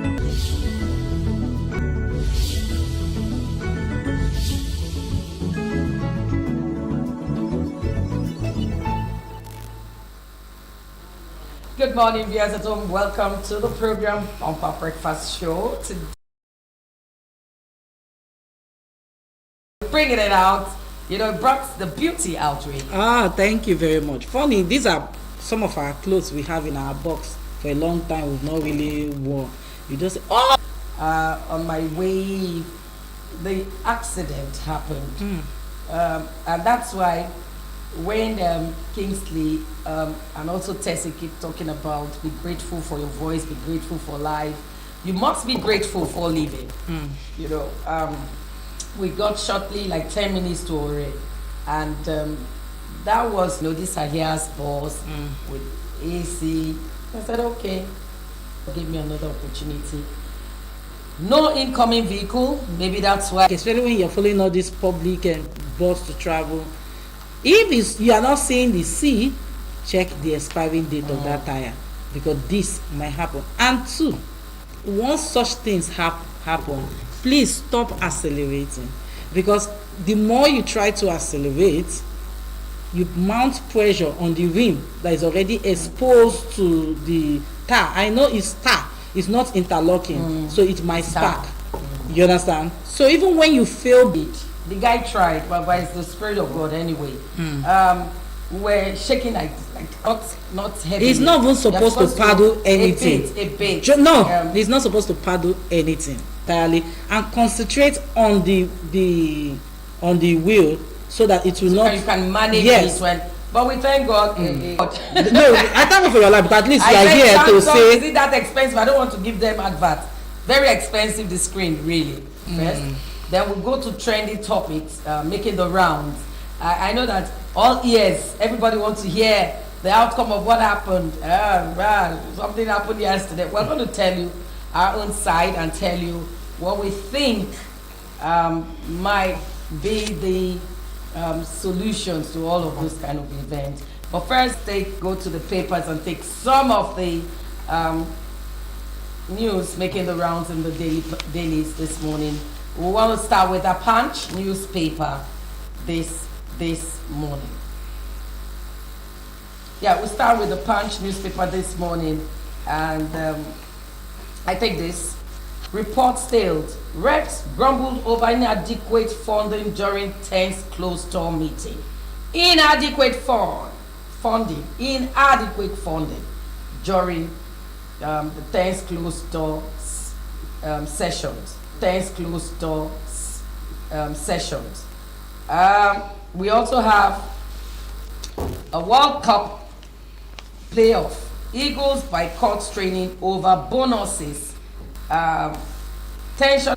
Good morning, viewers at home. Welcome to the program Bumper Breakfast Show. Today, bringing it out, brought the beauty out really. Thank you very much. Funny, these are some of our clothes we have in our box for a long time. We've not really worn. You just on my way, the accident happened, and that's why when Kingsley and also Tessie keep talking about be grateful for your voice, be grateful for life, you must be grateful for living. We got shortly like 10 minutes to Ore, and that was this Ahia's boss with AC. I said okay, give me another opportunity. No incoming vehicle, maybe that's why, especially when you're following all this public and bus to travel. If you are not seeing the C, check the expiring date of that tire, because this might happen. And two, once such things happen, please stop accelerating, because the more you try to accelerate, you mount pressure on the rim that is already exposed to the tar. I know it's tar, it's not interlocking, so it might spark. You understand? So even when you fail it, the guy tried, but it's the Spirit of God anyway. We're shaking like not heavy. He's not even supposed to paddle anything. A bit. No, he's not supposed to paddle anything entirely, and concentrate on the wheel so that it will not. You can manage it when. But we thank God. No, I thank God for your life, but at least you are here to say. Is it that expensive? I don't want to give them advert. Very expensive, the screen, really. First. Then we'll go to trendy topics, making the rounds. I know that all ears, everybody wants to hear the outcome of what happened. Something happened yesterday. We're going to tell you our own side and tell you what we think might be the solutions to all of those kind of events. But first, go to the papers and take some of the news making the rounds in the dailies this morning. We want to start with a Punch newspaper this morning. Yeah, we'll start with the Punch newspaper this morning, and I take this. Report stalled. Reps grumbled over inadequate funding during 10th closed-door meeting. Inadequate funding during the 10th closed-door sessions. 10th closed-door sessions. We also have a World Cup playoff. Eagles boycott training over bonuses. Tension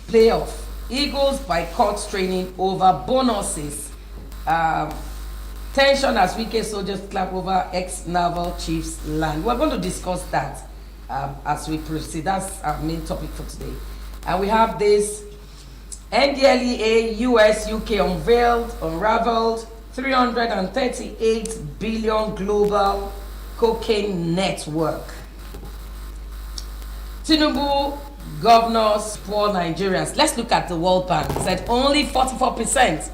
playoff. Eagles boycott training over bonuses. Tension as weekend soldiers clap over ex-naval chief's land. We're going to discuss that as we proceed. That's our main topic for today. And we have this NDLEA US UK unraveled 338 billion global cocaine network. Tinubu governors poor Nigerians. Let's look at the World Bank. Said only 44%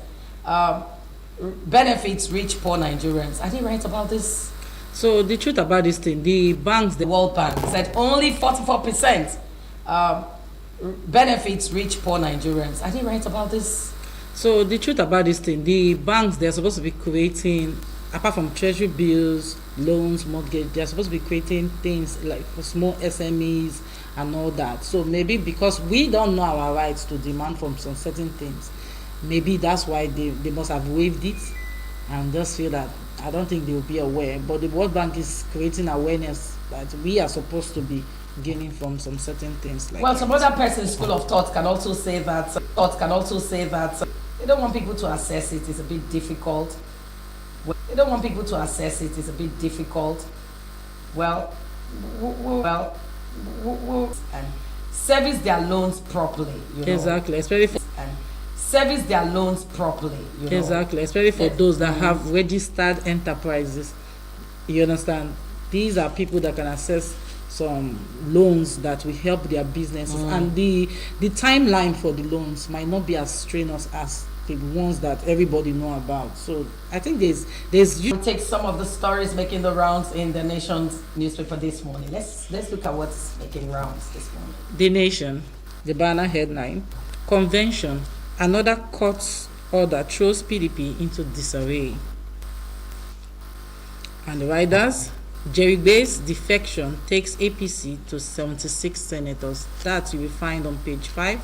benefits reach poor Nigerians. Are they right about this? So the truth about this thing, the World Bank said only 44% benefits reach poor Nigerians. Are they right about this? So the truth about this thing, the banks, they're supposed to be creating, apart from treasury bills, loans, mortgage, they're supposed to be creating things like for small SMEs and all that. So maybe because we don't know our rights to demand from some certain things, maybe that's why they must have waived it and just feel that I don't think they will be aware. But the World Bank is creating awareness that we are supposed to be gaining from some certain things. Like some other person's school of thought can also say that they don't want people to assess it. It's a bit difficult. Well, and service their loans properly. Exactly, especially for service their loans properly. Exactly, especially for those that have registered enterprises. You understand? These are people that can access some loans that will help their businesses, and the timeline for the loans might not be as strenuous as the ones that everybody know about. So I think there's We'll take some of the stories making the rounds in the Nation's newspaper this morning. Let's look at what's making rounds this morning. The Nation, the banner headline: Convention, another court order throws PDP into disarray. And the riders, Jerry Bay's defection takes APC to 76 senators. That you will find on page 5.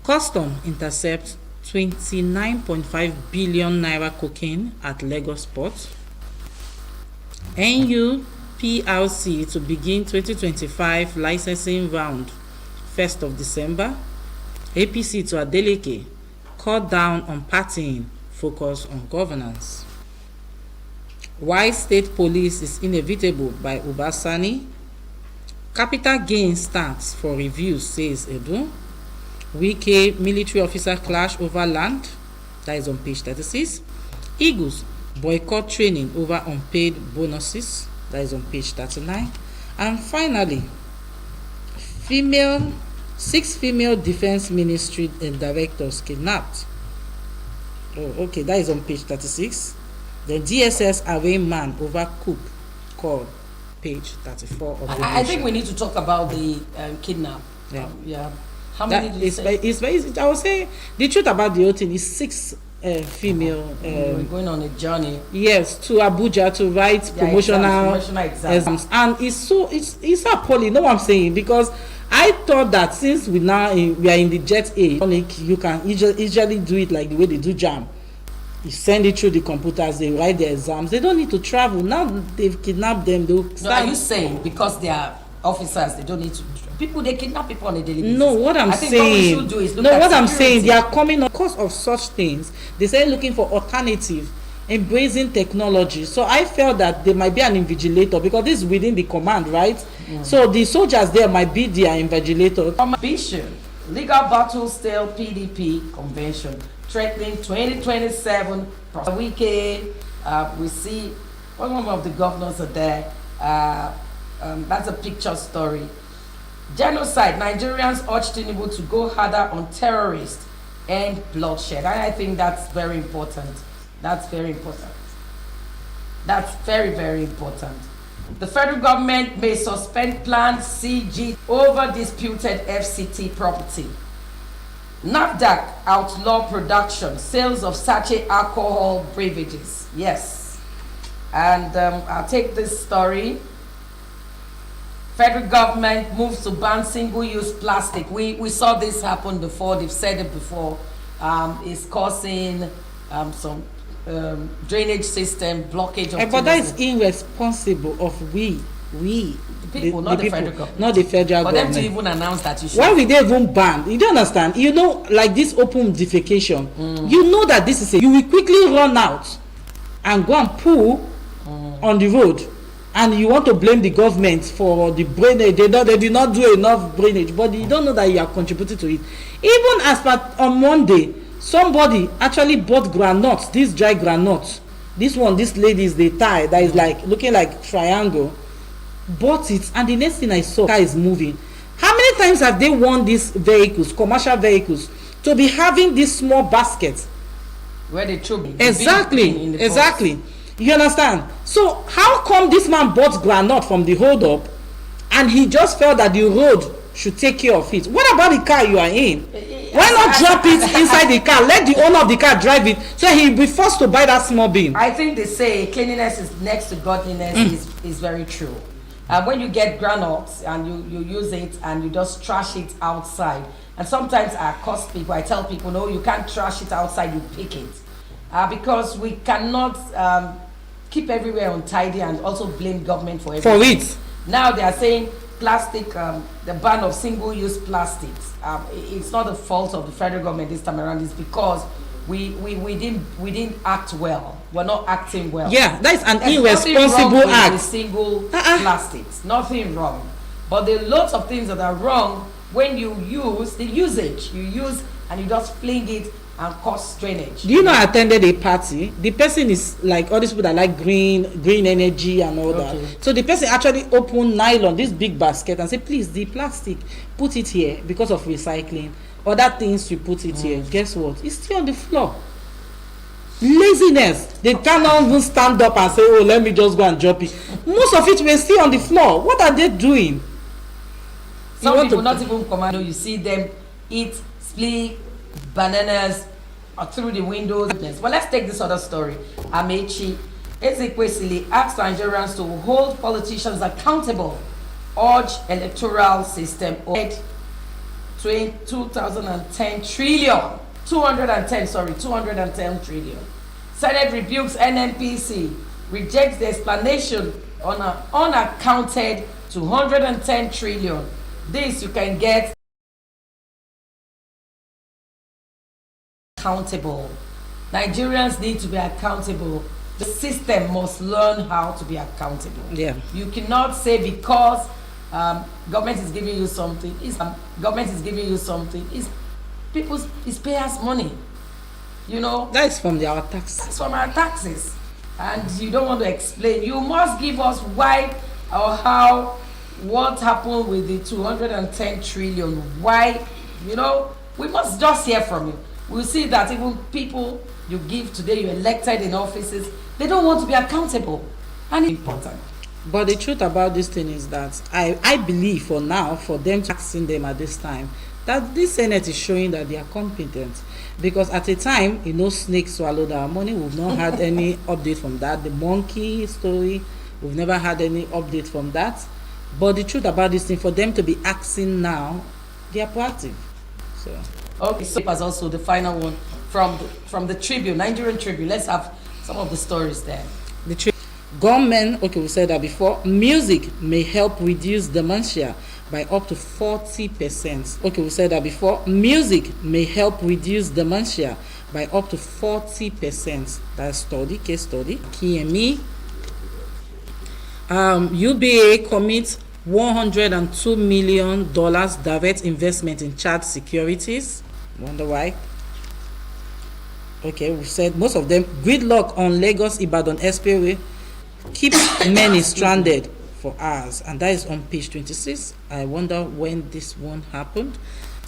Custom intercepts 29.5 billion naira cocaine at Lagos port. NU PLC to begin 2025 licensing round 1st of December. APC to Adeleke, cut down on partying, focus on governance. Why state police is inevitable by Obasani. Capital gain starts for review, says Edu. Wike military officer clash over land, that is on page 36. Eagles boycott training over unpaid bonuses, that is on page 39. And finally, 6 female defense ministry directors kidnapped. Oh, okay, that is on page 36. The DSS arraigned man over coup called, page 34 of the I think we need to talk about the kidnap. Yeah. How many did you say? It's very, I would say the truth about the whole thing is 6 female. We're going on a journey. Yes, to Abuja to write promotional exams, and it's so appalling. You know what I'm saying? Because I thought that since we are in the jet age, you can easily do it like the way they do JAM. You send it through the computers, they write their exams. They don't need to travel. Now they've kidnapped them. No, are you saying because they are officers, they don't need to? People, they kidnap people on a daily basis. No, what I'm saying. What we should do is look no, at what security. I'm saying, they are coming on because of such things. They say looking for alternative, embracing technology. So I felt that there might be an invigilator because this is within the command, right? So the soldiers there might be their invigilator. Ambition, legal battle still PDP convention threatening 2027. Wike, we see one of the governors are there. That's a picture story. Genocide, Nigerians urge Tinubu to go harder on terrorists and bloodshed. I think that's very important. That's very important. That's very, very important. The federal government may suspend planned CG over disputed FCT property. NAFDAC outlaw production, sales of sachet alcohol beverages. Yes. And I'll take this story. Federal government moves to ban single-use plastic. We saw this happen before. They've said it before. It's causing some drainage system blockage of. But that is irresponsible of we people, not the federal government. Not the federal government. For them to even announce that you should. Why will they even ban? You don't understand. You know, like this open defecation. You know that this is you will quickly run out and go and pull on the road. And you want to blame the government for the drainage. They did not do enough drainage, but you don't know that you are contributing to it. Even as per on Monday, somebody actually bought groundnuts, these dry groundnuts. This lady is the tie that is like looking like triangle. Bought it, and the next thing I saw, car is moving. How many times have they won these vehicles, commercial vehicles, to be having this small baskets? Where they throw exactly. You understand? So how come this man bought groundnut from the hold up and he just felt that the road should take care of it? What about the car you are in? Why not drop it inside the car? Let the owner of the car drive it so he'll be forced to buy that small bin. I think they say cleanliness is next to godliness is very true. When you get groundnuts and you use it and you just trash it outside, and sometimes I accost people, I tell people, no, you can't trash it outside, you pick it. Because we cannot keep everywhere untidy and also blame government for everything. For it. Now they are saying plastic, the ban of single-use plastics. It's not the fault of the federal government this time around. It's because we didn't act well. We're not acting well. Yeah, that is an There's irresponsible act. With single plastics, nothing wrong. But there are lots of things that are wrong when you use the usage. You use and you just fling it and cause drainage. Do you know I attended a party? The person is like all these people that like green energy and all that. So the person actually opened nylon, this big basket, and said, please, the plastic, put it here because of recycling. Other things you put it here. Guess what? It's still on the floor. Laziness. They cannot even stand up and say, oh, let me just go and drop it. Most of it will stay on the floor. What are they doing? Some people not even come out. You see them eat split bananas through the windows. Well, let's take this other story. Amechi Ezekwesili asked Nigerians to hold politicians accountable, urge electoral system 2010 trillion 210 trillion. Senate rebukes NNPC, rejects the explanation on an unaccounted 210 trillion. This you can get accountable. Nigerians need to be accountable. The system must learn how to be accountable. Yeah. You cannot say because government is giving you something, it's payers' money. You know, that is from our taxes. That's from our taxes. And you don't want to explain. You must give us why or how, what happened with the 210 trillion. Why, you know, we must just hear from you. We'll see that even people you give today, you elected in offices, they don't want to be accountable. And it's important. But the truth about this thing is that I believe for now, for them taxing them at this time, that this Senate is showing that they are competent. Because at a time, you know, snake swallowed our money. We've not had any update from that. The monkey story, we've never had any update from that. But the truth about this thing, for them to be acting now, they are proactive. So okay, so as also the final one from the Tribune, Nigerian Tribune. Let's have some of the stories there. The government, okay, we said that before. Music may help reduce dementia by up to 40%. Okay, we said that before. Music may help reduce dementia by up to 40%. That's case study. KME. UBA commits $102 million direct investment in Chad securities. Wonder why? Okay, we said most of them. Gridlock on Lagos-Ibadan Expressway keeps many stranded for hours, and that is on page 26. I wonder when this one happened.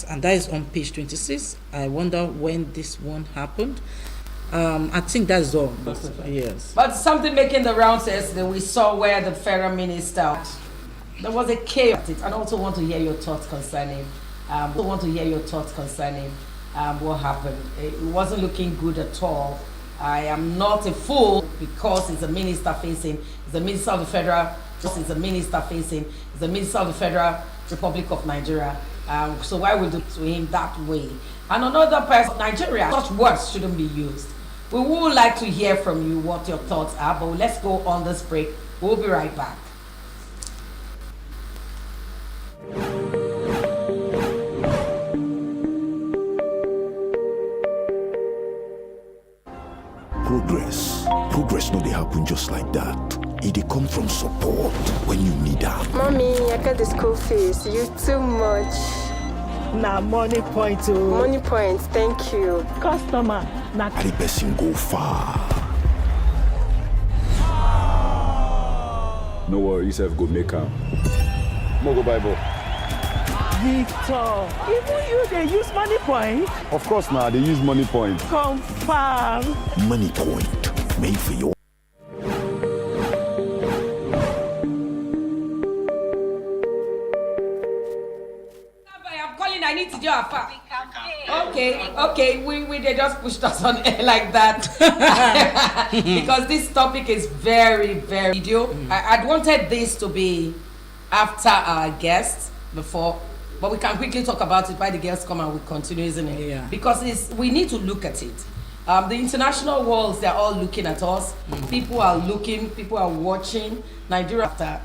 And that is on page 26. I wonder when this one happened. I think that's all. Yes. But something making the rounds yesterday, we saw where the federal minister, there was a chaos. I also want to hear your thoughts concerning. What happened. It wasn't looking good at all. I am not a fool because it's a minister facing. It's the minister of the federal. It's the minister facing. It's the minister of the Federal Republic of Nigeria. So why would do to him that way? And another person, Nigeria, such words shouldn't be used. We would like to hear from you what your thoughts are, but let's go on this break. We'll be right back. Progress no dey happen just like that. It dey come from support when you need am. Mommy, I got the school fees. You too much. Na money point o. Money point, thank you. Customer, na The person go far. No worry, yourself go make am. Mo go Bible. Victor. Even you dey use money point? Of course now, they use money point. Confirm. Money point, made for your. I'm calling, I need to do a far. Okay, we they just pushed us on air like that. Because this topic is very, very video. I'd wanted this to be after our guest before, but we can quickly talk about it while the girls come and we continue, isn't it? Yeah. Because we need to look at it. The international worlds, they're all looking at us. People are looking, people are watching. Nigeria after.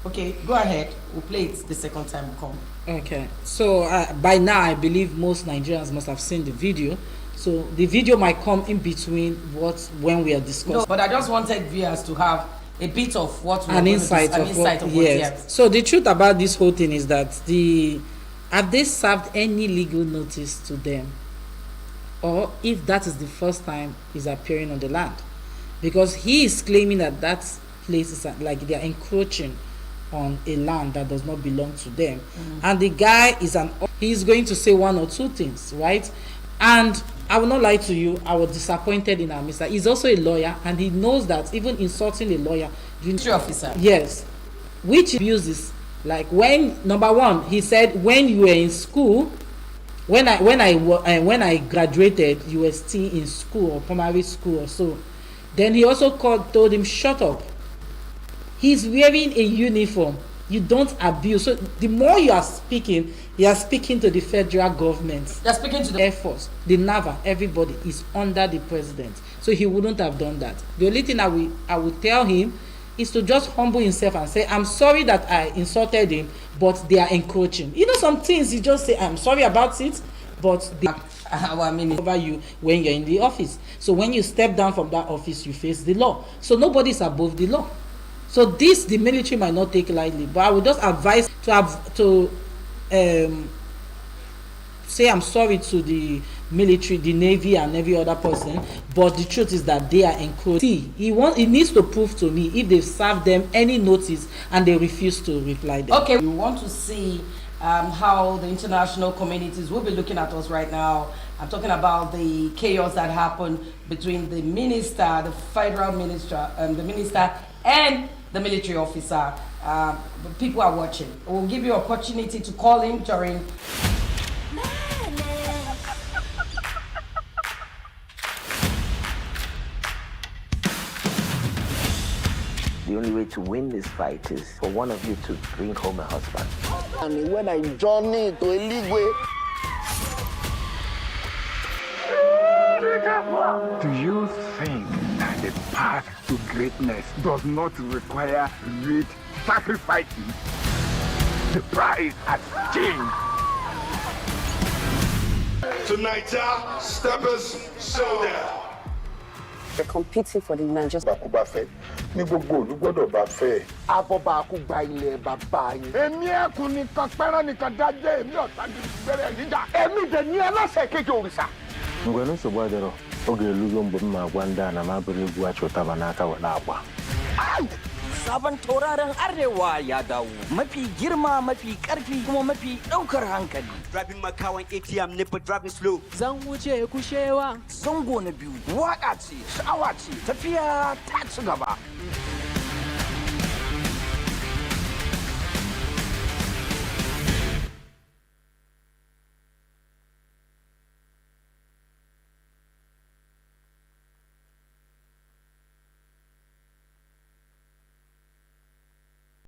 Okay, go ahead. We'll play it the second time we come. Okay, so by now I believe most Nigerians must have seen the video. So the video might come in between when we are discussing. No, but I just wanted viewers to have a bit of what we An insight of what, yes. So the truth about this whole thing is that have they served any legal notice to them? or if that is the first time he's appearing on the land, because he is claiming that that place is like they are encroaching on a land that does not belong to them. And the guy he's going to say one or two things, right? And I will not lie to you, I was disappointed in our mister. He's also a lawyer, and he knows that even insulting a lawyer, officer, yes, which abuses, like when number one, he said when you were in school, when I graduated, you were still in school or primary school or so. Then he also told him, shut up. He's wearing a uniform. You don't abuse. So the more you are speaking to the federal government. You're speaking to the Air Force, the Naval, everybody is under the president. So he wouldn't have done that. The only thing I will tell him is to just humble himself and say, I'm sorry that I insulted him, but they are encroaching. You know, some things you just say, I'm sorry about it, but they over you when you're in the office. So when you step down from that office, you face the law. So nobody's above the law. So this, the military might not take lightly, but I would just advise to say I'm sorry to the military, the Navy, and every other person. But the truth is that they are encroaching. He needs to prove to me if they've served them any notice and they refuse to reply them. Okay, we want to see how the international communities will be looking at us right now. I'm talking about the chaos that happened between the minister, the federal minister, the minister, and the military officer. People are watching. We'll give you an opportunity to call in during. The only way to win this fight is for one of you to bring home a husband. And when I journey to Eligwe. Do you think that the path to greatness does not require great sacrifices? The price has changed. Tonight, Steppers Showdown. They're competing for the land. Just Ní gbogbo òlu gbọ́dọ̀ bá fẹ́. Abọ́ba kú gba ilẹ̀ bàbá yín. Èmi ẹkùn nìkan pẹ́rán nìkan dájẹ́ èmi ọ̀tá ní bẹ̀rẹ̀ níjà. Èmi dẹ̀ ní aláṣẹ kejì òrìṣà. Mgbe nsogbu adịrọ, oge elugo mgbe m ma-agwa ndị a na m abụrụ egwu achụtaba n'aka were agba. Sabon tauraron Arewa ya dawo. Mafi girma, mafi ƙarfi, kuma mafi ɗaukar hankali. Driving makawan ATM nipa driving slow. Zan wuce kushewa. Zango na biyu. Waƙa ce, sha'awa ce, tafiya ta ci gaba.